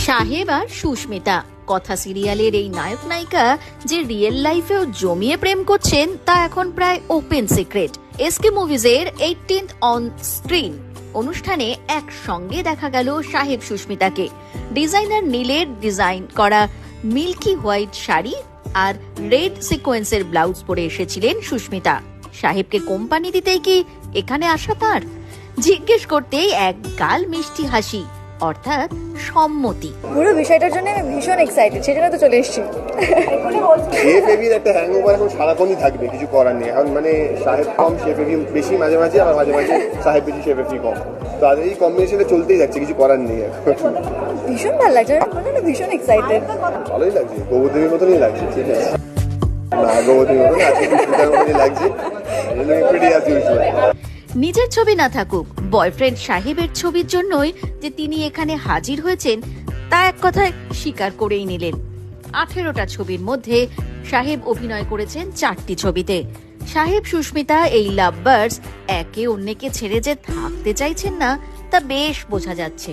সাহেব আর সুস্মিতা কথা সিরিয়ালের এই নায়ক নায়িকা যে রিয়েল লাইফেও জমিয়ে প্রেম করছেন তা এখন প্রায় ওপেন সিক্রেট। এসকে মুভিজের 18th অন স্ক্রিন অনুষ্ঠানে একসঙ্গে দেখা গেল সাহেব সুস্মিতাকে। ডিজাইনার নীলের ডিজাইন করা মিল্কি হোয়াইট শাড়ি আর রেড সিকোয়েন্সের ব্লাউজ পরে এসেছিলেন সুস্মিতা। সাহেবকে কোম্পানি দিতেই কি এখানে আসা তার? জিজ্ঞেস করতেই এক গাল মিষ্টি হাসি, অর্থাৎ সম্মতি। পুরো বিষয়টার জন্য আমি ভীষণ এক্সাইটেড, সেজন্য তো চলে এসেছি। শেফ এভির একটা হ্যাংওভার এখন সারাক্ষণই থাকবে, কিছু করার নেই। এখন মানে সাহেব কম শেফ এভি বেশি, মাঝে মাঝে আবার মাঝে মাঝে সাহেব বেশি শেফ এভি কম। তো আর এই কম্বিনেশনে চলতেই যাচ্ছে, কিছু করার নেই। ভীষণ ভালো লাগছে, ভীষণ এক্সাইটেড। ভালোই লাগছে, গৌদেবীর মতনই লাগছে। ঠিক আছে, না গৌদেবীর মতন আজকে সুস্মিতার মতনই লাগছে। নিজের ছবি না থাকুক, বয়ফ্রেন্ড সাহেবের ছবির জন্যই যে তিনি এখানে হাজির হয়েছেন তা এক কথায় স্বীকার করেই নিলেন। 18টা ছবির মধ্যে সাহেব অভিনয় করেছেন 4টি ছবিতে। সাহেব সুস্মিতা এই লাভবার্স একে অন্যকে ছেড়ে যে থাকতে চাইছেন না তা বেশ বোঝা যাচ্ছে।